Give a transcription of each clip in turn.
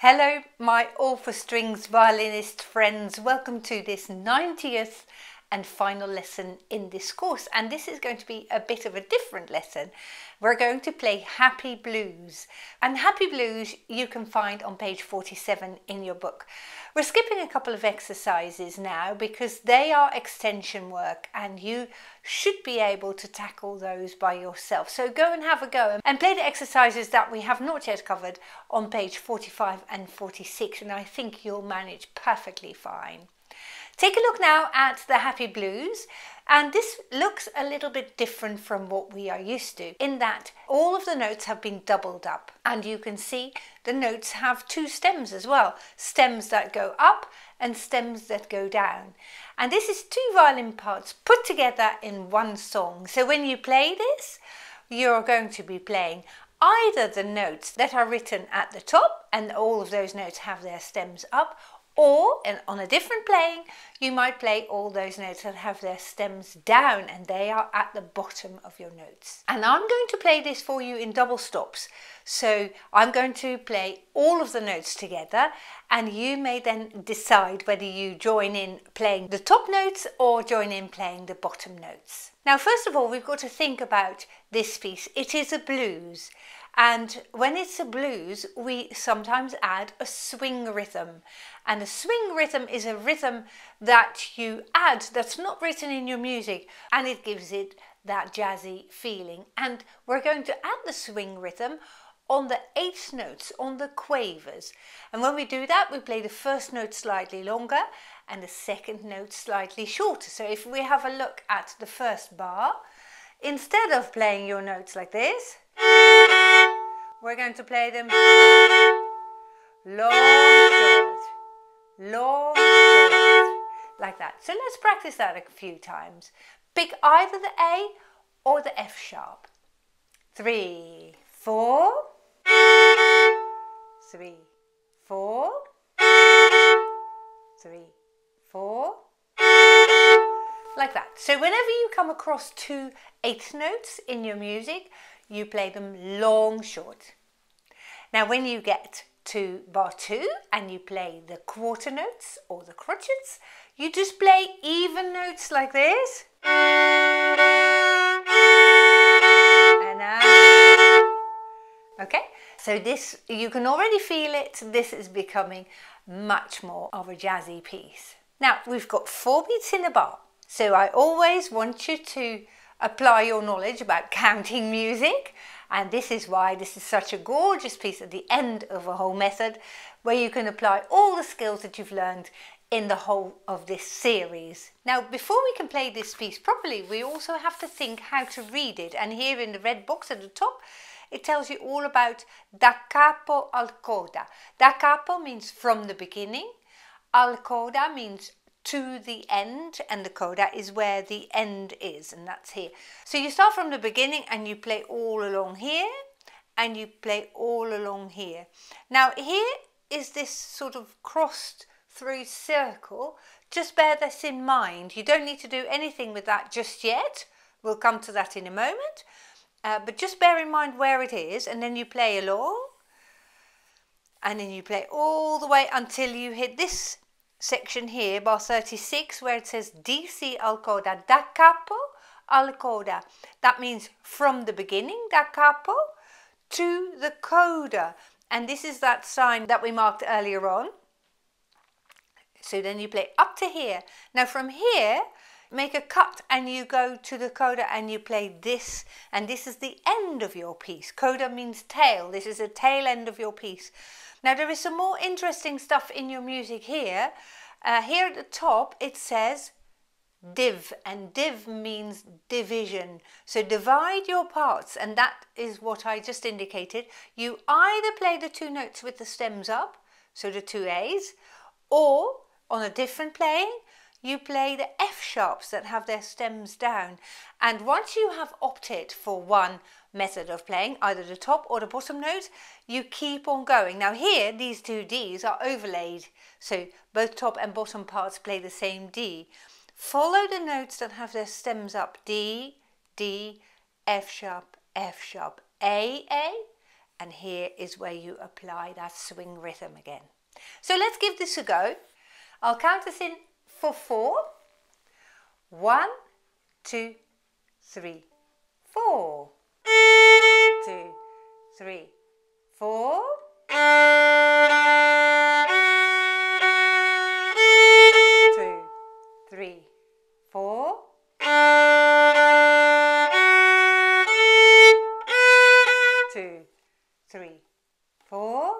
Hello, my all for strings violinist friends. Welcome to this 90th and final lesson in this course. And this is going to be a bit of a different lesson. We're going to play Happy Blues. And Happy Blues you can find on page 47 in your book. We're skipping a couple of exercises now because they are extension work and you should be able to tackle those by yourself. So go and have a go and play the exercises that we have not yet covered on page 45 and 46, and I think you'll manage perfectly fine. Take a look now at the Happy Blues, and this looks a little bit different from what we are used to in that all of the notes have been doubled up, and you can see the notes have two stems as well, stems that go up and stems that go down. And this is two violin parts put together in one song. So when you play this, you're going to be playing either the notes that are written at the top and all of those notes have their stems up, or on a different playing you might play all those notes that have their stems down and they are at the bottom of your notes. And I'm going to play this for you in double stops, so I'm going to play all of the notes together and you may then decide whether you join in playing the top notes or join in playing the bottom notes. Now first of all we've got to think about this piece. It is a blues. And when it's a blues, we sometimes add a swing rhythm. And a swing rhythm is a rhythm that you add that's not written in your music, and it gives it that jazzy feeling. And we're going to add the swing rhythm on the eighth notes, on the quavers. And when we do that, we play the first note slightly longer and the second note slightly shorter. So if we have a look at the first bar, instead of playing your notes like this, we're going to play them long, short, like that. So let's practice that a few times. Pick either the A or the F sharp. 3, 4, 3, 4, 3, 4, like that. So whenever you come across two eighth notes in your music, you play them long, short. Now when you get to bar 2 and you play the quarter notes or the crotchets, you just play even notes like this. And okay, so this, you can already feel it, this is becoming much more of a jazzy piece. Now we've got 4 beats in a bar, so I always want you to apply your knowledge about counting music, and this is why this is such a gorgeous piece at the end of a whole method where you can apply all the skills that you've learned in the whole of this series. Now before we can play this piece properly, we also have to think how to read it, and here in the red box at the top it tells you all about da capo al coda. Da capo means from the beginning, al coda means to the end, and the coda is where the end is, and that's here. So you start from the beginning and you play all along here and you play all along here. Now here is this sort of crossed through circle. Just bear this in mind. You don't need to do anything with that just yet. We'll come to that in a moment, but just bear in mind where it is, and then you play along and then you play all the way until you hit this section here, bar 36, where it says DC al coda, da capo al coda. That means from the beginning, da capo, to the coda. And this is that sign that we marked earlier on. So then you play up to here. Now from here, make a cut and you go to the coda and you play this. And this is the end of your piece. Coda means tail. This is the tail end of your piece. Now there is some more interesting stuff in your music here. Here at the top it says div, and div means division. So divide your parts, and that is what I just indicated. You either play the two notes with the stems up, so the two A's, or on a different playing you play the F sharps that have their stems down. And once you have opted for one method of playing, either the top or the bottom note, you keep on going. Now here these two D's are overlaid, so both top and bottom parts play the same D. Follow the notes that have their stems up, D, D, F sharp, A, And here is where you apply that swing rhythm again. So let's give this a go. I'll count us in for 4. 1, 2, 3, 4. 2, 3, 4. 2, 3, 4. 2, 3, 4.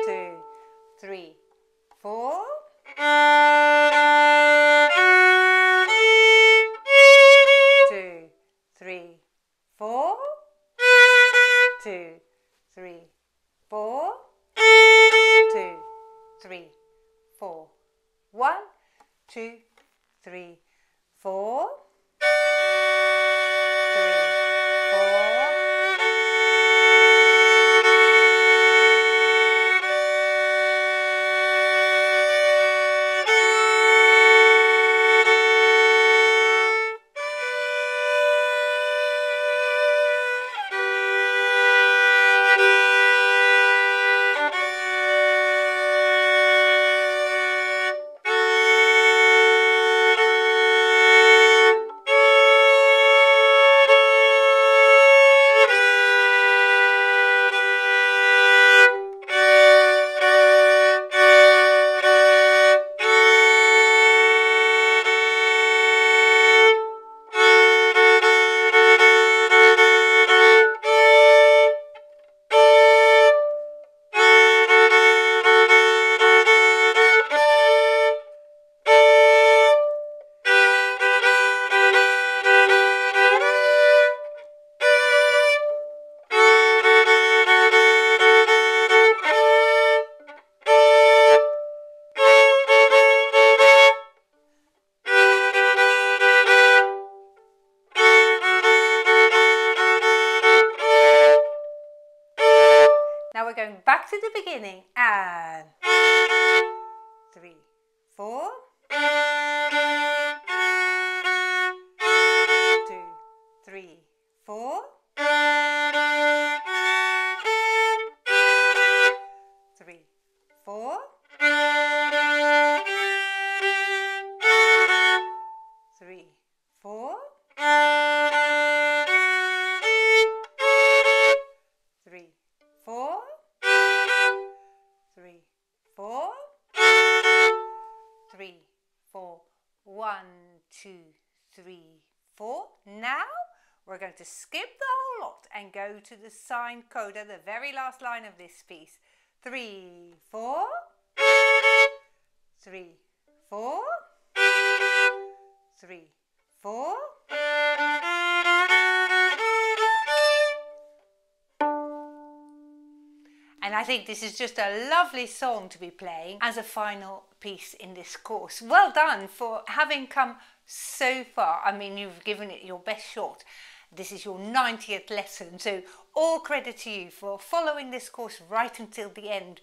2, 3, 4. 2, 3, 4. 2, 3, 4. 2, 3, 4. 1, 2, 3, 4. 3, 4. Now we're going back to the beginning and 3, 4. 2, 3, 4. 3, 4. 3, 4. 3, 4. 3, 4. 3, 4. 1, 2, 3, 4. Now we're going to skip the whole lot and go to the signed coda, the very last line of this piece. 3, 4. 3, 4. 3, 4. And I think this is just a lovely song to be playing as a final piece in this course. Well done for having come so far. I mean, you've given it your best shot. This is your 90th lesson, so all credit to you for following this course right until the end.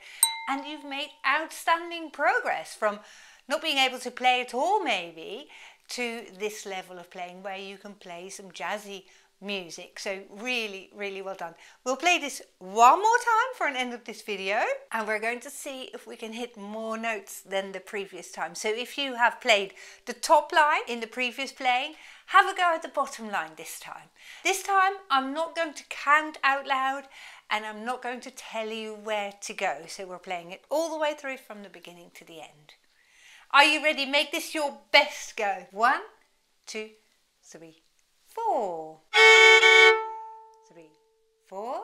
And you've made outstanding progress from not being able to play at all maybe to this level of playing where you can play some jazzy music. So really, really well done. We'll play this one more time for an end of this video, and we're going to see if we can hit more notes than the previous time. So if you have played the top line in the previous playing, have a go at the bottom line this time. This time I'm not going to count out loud and I'm not going to tell you where to go. So we're playing it all the way through from the beginning to the end. Are you ready? Make this your best go. 1, 2, 3, 4. 3, 4.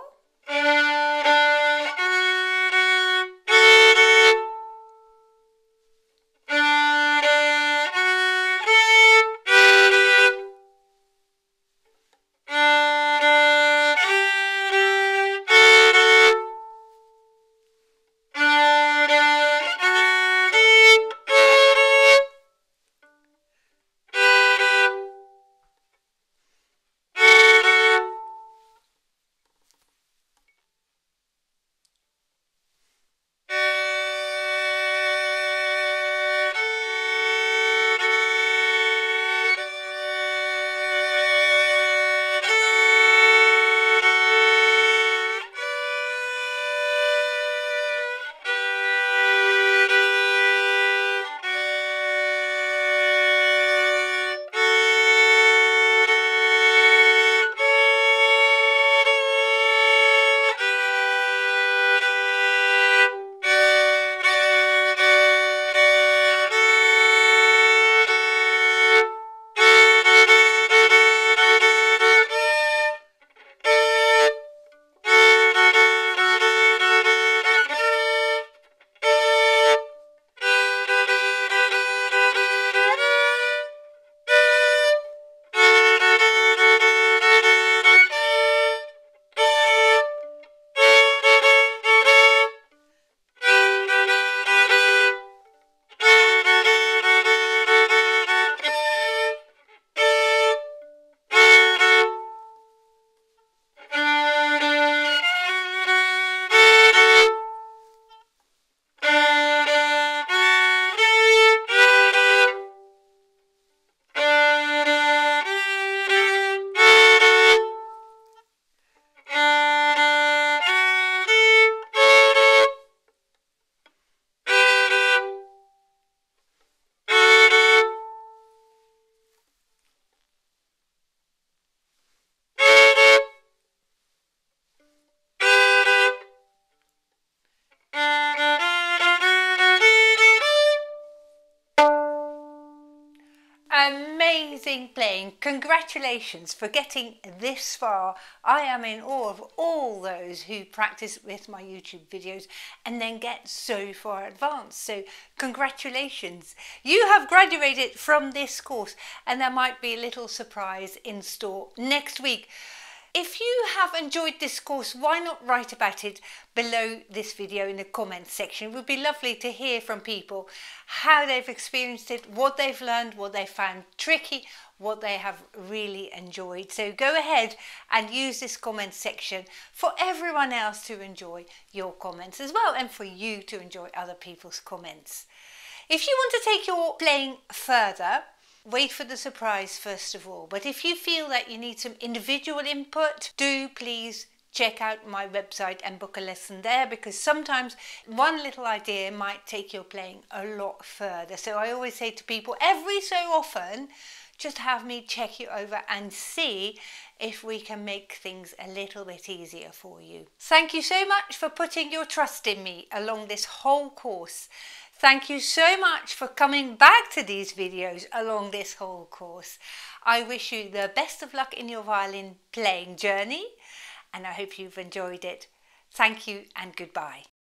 amazing playing. Congratulations for getting this far. I am in awe of all those who practice with my YouTube videos and then get so far advanced. So congratulations. You have graduated from this course, and there might be a little surprise in store next week. If you have enjoyed this course, why not write about it below this video in the comments section? It would be lovely to hear from people how they've experienced it, what they've learned, what they found tricky, what they have really enjoyed. So go ahead and use this comment section for everyone else to enjoy your comments as well, and for you to enjoy other people's comments. If you want to take your playing further, wait for the surprise first of all. But if you feel that you need some individual input, do please check out my website and book a lesson there, because sometimes one little idea might take your playing a lot further. So I always say to people, every so often, just have me check you over and see if we can make things a little bit easier for you. Thank you so much for putting your trust in me along this whole course. Thank you so much for coming back to these videos along this whole course. I wish you the best of luck in your violin playing journey, and I hope you've enjoyed it. Thank you and goodbye.